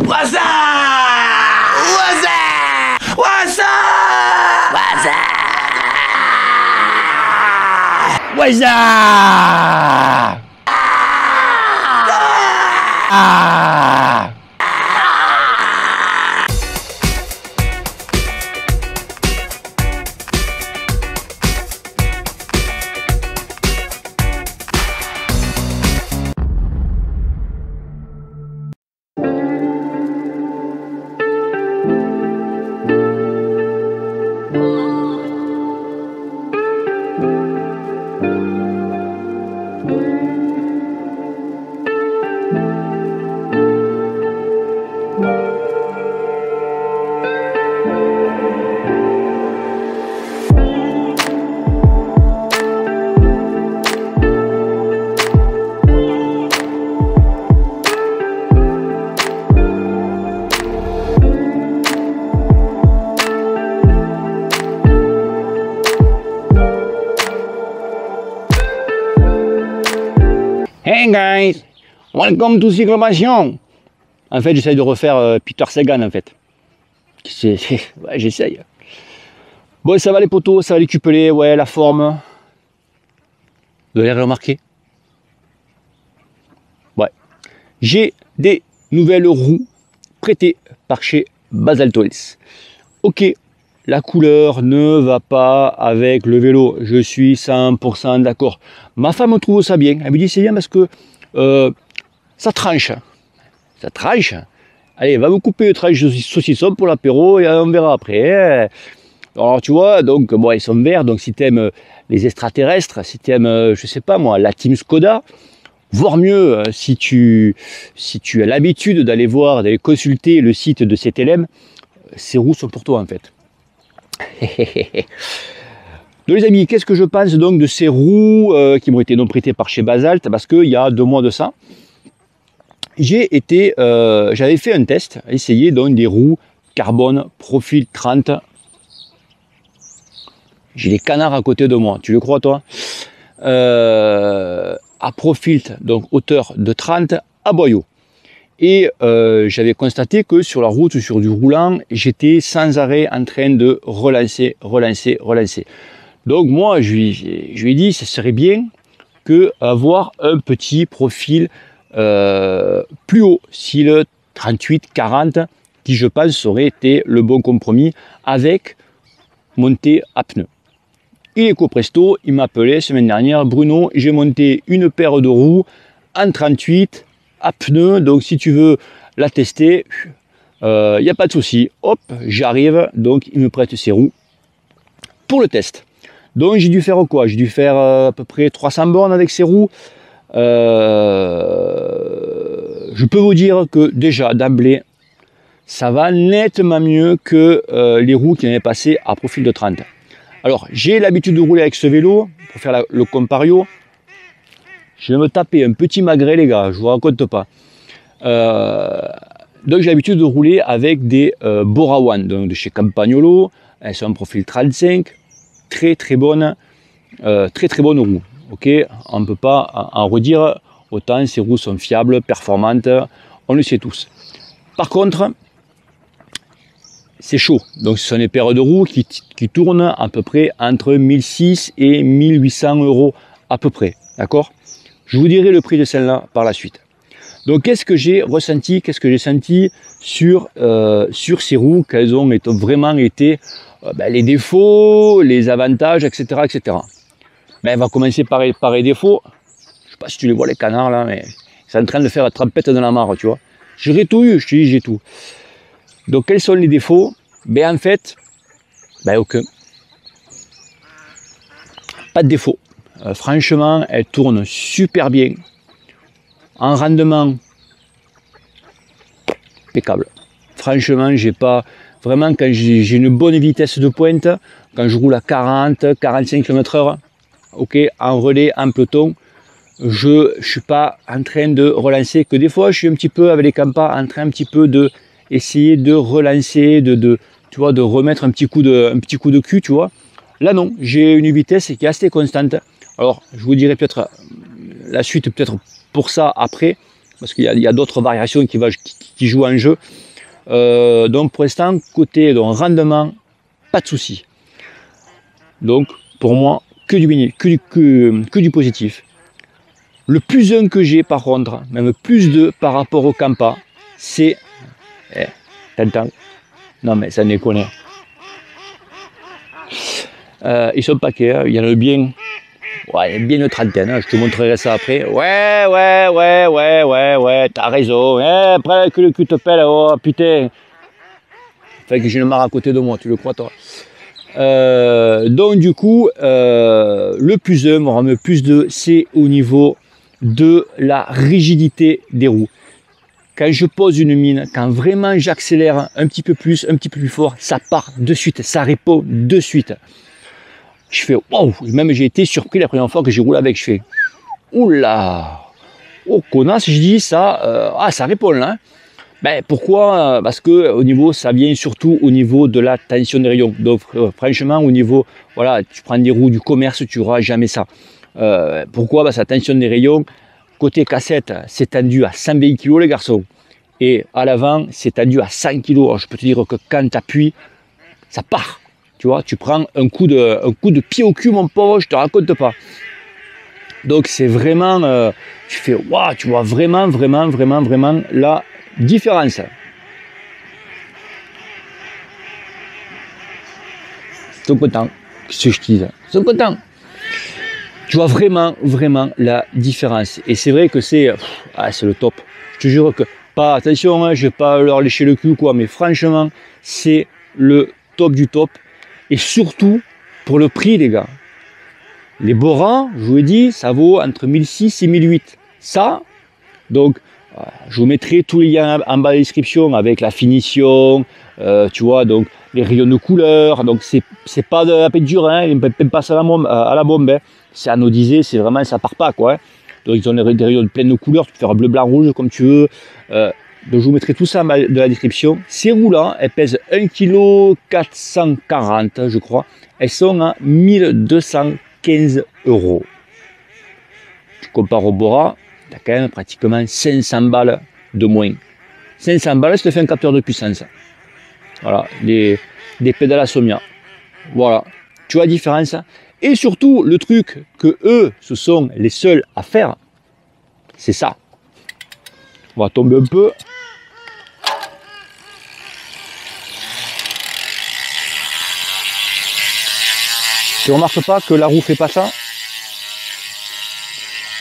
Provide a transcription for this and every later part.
Waza! Waza! Waza! Waza! Waza! Ah! Hey guys, welcome to Cycle Passion. En fait, j'essaye de refaire Peter Sagan en fait. Ouais, j'essaye. Bon, ça va les poteaux, ça va les cupelés, ouais, la forme. Vous avez remarqué? Ouais. J'ai des nouvelles roues prêtées par chez Basalt Oils. Ok, la couleur ne va pas avec le vélo, je suis 100% d'accord. Ma femme trouve ça bien, elle me dit c'est bien parce que ça tranche. Ça tranche. Allez, va me couper une tranche de saucisson pour l'apéro et on verra après. Alors tu vois, donc bon, ils sont verts, donc si tu aimes les extraterrestres, si tu aimes, je sais pas moi, la Team Skoda, voire mieux, si tu as l'habitude d'aller voir, d'aller consulter le site de CTLM, ces roues sont pour toi en fait. Donc les amis, qu'est-ce que je pense donc de ces roues qui m'ont été donc prêtées par chez Basalt, parce qu'il y a 2 mois de ça, j'avais fait un test, essayer donc des roues carbone profil 30. J'ai les canards à côté de moi, tu le crois toi? À profil, donc hauteur de 30 à boyau. Et j'avais constaté que sur la route, sur du roulant, j'étais sans arrêt en train de relancer. Donc moi, je lui ai dit, ce serait bien que avoir un petit profil plus haut, si le 38-40, qui je pense aurait été le bon compromis avec montée à pneus. Illico presto, il m'a appelé semaine dernière, Bruno, j'ai monté une paire de roues en 38 à pneus, donc si tu veux la tester, il n'y a pas de souci. Hop, j'arrive, donc il me prête ses roues pour le test. Donc j'ai dû faire quoi? J'ai dû faire à peu près 300 bornes avec ces roues. Je peux vous dire que déjà d'emblée, ça va nettement mieux que les roues qui avaient passé à profil de 30. Alors j'ai l'habitude de rouler avec ce vélo, pour faire le compario. Je vais me taper un petit magret les gars, je vous raconte pas. Donc j'ai l'habitude de rouler avec des Bora One, donc de chez Campagnolo. Elles sont en profil 35, très bonne roue. Ok, on ne peut pas en redire autant, ces roues sont fiables, performantes, on le sait tous. Par contre, c'est chaud, donc ce sont des paires de roues qui tournent à peu près entre 1600 et 1800 euros à peu près, d'accord? Je vous dirai le prix de celle-là par la suite. Donc qu'est-ce que j'ai ressenti, qu'est-ce que j'ai senti sur ces roues, quels ont vraiment été les défauts, les avantages, etc. etc. Ben, on va commencer par les défauts. Je ne sais pas si tu les vois les canards là, mais c'est en train de faire la trempette dans la mare, tu vois. J'aurais tout eu, je te dis, j'ai tout. Donc quels sont les défauts? Ben en fait, aucun. Pas de défaut. Franchement, elle tourne super bien. En rendement, impeccable. Franchement, j'ai pas... Vraiment, quand j'ai une bonne vitesse de pointe, quand je roule à 40, 45 km/h, ok, en relais, en peloton, je ne suis pas en train de relancer, que des fois, je suis un petit peu, avec les campas, en train un petit peu de essayer de relancer, tu vois, de remettre un petit coup de cul, tu vois. Là, non, j'ai une vitesse qui est assez constante. Alors, je vous dirai peut-être la suite, peut-être pour ça après, parce qu'il y a d'autres variations qui jouent en jeu. Donc pour l'instant, côté donc, rendement, pas de souci. Donc pour moi, que du positif. Le plus 1 que j'ai par contre, même plus 2 par rapport au Campa, c'est... t'entends? Non mais ça déconne. Ils sont paquets, hein. Il y en a bien... Ouais, bien une trentaine, hein. Je te montrerai ça après. Ouais, t'as raison. Après que le cul te pèle, oh putain. Fait que j'ai une marre à côté de moi, tu le crois toi? Donc du coup, le plus 1, voire le plus 2, c'est au niveau de la rigidité des roues. Quand je pose une mine, quand vraiment j'accélère un petit peu plus fort, ça part de suite, ça répond de suite. Je fais waouh, même j'ai été surpris la première fois que j'ai roulé avec, je fais oula, oh connasse, je dis ça, ça répond là. Hein. Ben, pourquoi? Parce que au niveau, ça vient surtout au niveau de la tension des rayons. Donc franchement, au niveau, voilà, tu prends des roues du commerce, tu n'auras jamais ça. Pourquoi? Parce que la tension des rayons, côté cassette, c'est tendu à 120 kg les garçons. Et à l'avant, c'est tendu à 100 kg. Alors, je peux te dire que quand tu appuies, ça part. Tu vois, tu prends un coup de pied au cul, mon pauvre, je te raconte pas. Donc c'est vraiment, tu fais, waouh, tu vois vraiment la différence. Ils sont contents, qu'est-ce que je te dis? Ils sont contents. Tu vois vraiment la différence. Et c'est vrai que c'est le top. Je te jure que, pas, attention, hein, je ne vais pas leur lécher le cul ou quoi, mais franchement, c'est le top du top. Et surtout, pour le prix, les gars. Les Bora, je vous l'ai dit, ça vaut entre 1006 et 1008. Ça, donc, je vous mettrai tous les liens en bas de la description avec la finition, tu vois, donc les rayons de couleur. Donc, c'est pas de la peinture, hein, ils ne peignent pas ça à la bombe. Hein. C'est anodisé, c'est vraiment, ça part pas, quoi. Hein. Donc, ils ont des rayons pleins de couleurs, tu peux faire bleu, blanc, rouge, comme tu veux. Donc je vous mettrai tout ça dans la description. Ces roues-là, elles pèsent 1,440 kg, je crois. Elles sont à 1215 €. Tu compares au Bora, tu as quand même pratiquement 500 balles de moins. 500 balles, ça te fait un capteur de puissance. Voilà, des pédales à Somia. Voilà, tu vois la différence. Et surtout, le truc que eux, ce sont les seuls à faire, c'est ça. On va tomber un peu. Tu remarques pas que la roue fait pas ça?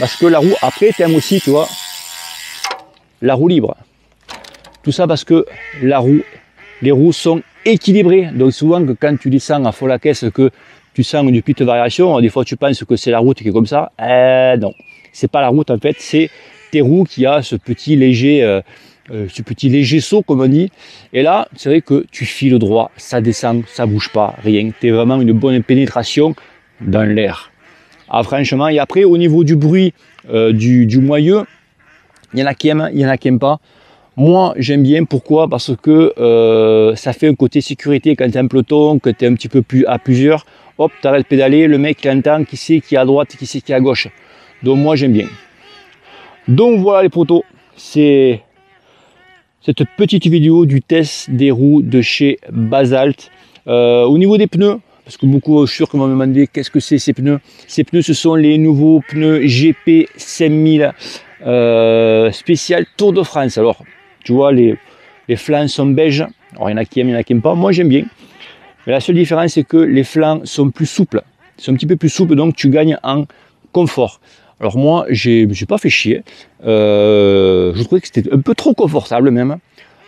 Parce que la roue, après, t'aimes aussi, tu vois, la roue libre. Tout ça parce que les roues sont équilibrées. Donc souvent, que quand tu descends à fond la caisse, que tu sens une petite variation, des fois tu penses que c'est la route qui est comme ça. Non, c'est pas la route en fait, c'est tes roues qui a ce petit léger saut, comme on dit. Et là, c'est vrai que tu files droit, ça descend, ça bouge pas, rien. Tu es vraiment une bonne pénétration dans l'air. Ah, franchement, et après, au niveau du bruit du moyeu, il y en a qui aiment, il y en a qui n'aiment pas. Moi, j'aime bien. Pourquoi? Parce que ça fait un côté sécurité quand tu es en peloton, que tu es un petit peu plus à plusieurs. Hop, tu arrêtes de pédaler, le mec il entend qui sait qui est à droite, qui sait qui est à gauche. Donc moi, j'aime bien. Donc voilà les potos, c'est cette petite vidéo du test des roues de chez Basalt. Au niveau des pneus, parce que beaucoup, je suis sûr que m'ont demandé qu'est-ce que c'est ces pneus. Ces pneus, ce sont les nouveaux pneus GP 5000 spécial Tour de France. Alors, tu vois, les flancs sont beiges. Alors, il y en a qui aiment, il y en a qui n'aiment pas. Moi, j'aime bien. Mais la seule différence, c'est que les flancs sont plus souples. Ils sont un petit peu plus souples, donc tu gagnes en confort. Alors moi, j'ai pas fait chier. Je trouvais que c'était un peu trop confortable même.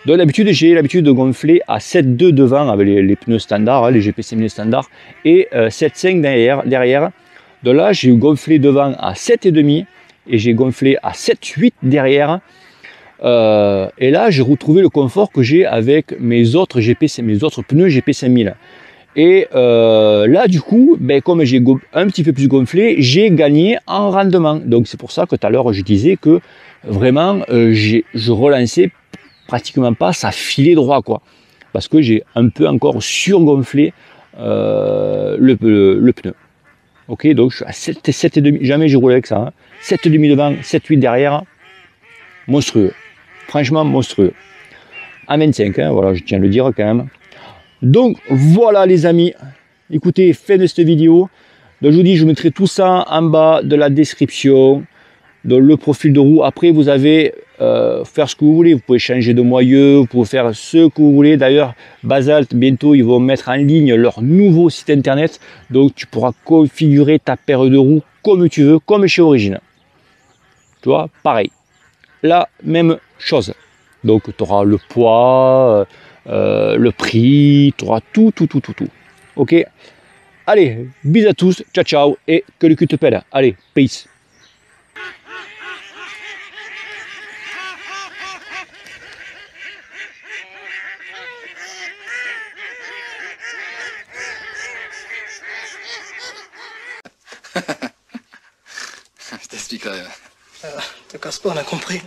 Donc d'habitude, j'ai l'habitude de gonfler à 7,2 devant avec les pneus standards, hein, les GP 5000 standards, et 7,5 derrière. Donc là, j'ai gonflé devant à 7,5 et j'ai gonflé à 7,8 derrière. Et là, j'ai retrouvé le confort que j'ai avec mes autres pneus GP 5000. Et là, du coup, ben, comme j'ai un petit peu plus gonflé, j'ai gagné en rendement. Donc c'est pour ça que tout à l'heure, je disais que vraiment, je relançais pratiquement pas, ça filait droit, quoi. Parce que j'ai un peu encore surgonflé le pneu. Ok, donc je suis à 7,5, jamais j'ai roulé avec ça. Hein. 7,5 devant, 7,8 derrière. monstrueux. Franchement monstrueux. En 25, hein, voilà, je tiens à le dire quand même. Donc voilà les amis, écoutez, fin de cette vidéo. Donc je vous dis, je mettrai tout ça en bas de la description, donc le profil de roue. Après vous avez faire ce que vous voulez, vous pouvez changer de moyeu, vous pouvez faire ce que vous voulez. D'ailleurs Basalt, bientôt ils vont mettre en ligne leur nouveau site internet, donc tu pourras configurer ta paire de roues comme tu veux, comme chez Origine. Tu vois, pareil, la même chose. Donc tu auras le poids, le prix, tu auras tout. Ok. Allez, bisous à tous, ciao ciao, et que le cul te pèle. Allez, peace. Je t'expliquerai. Te casse pas, on a compris.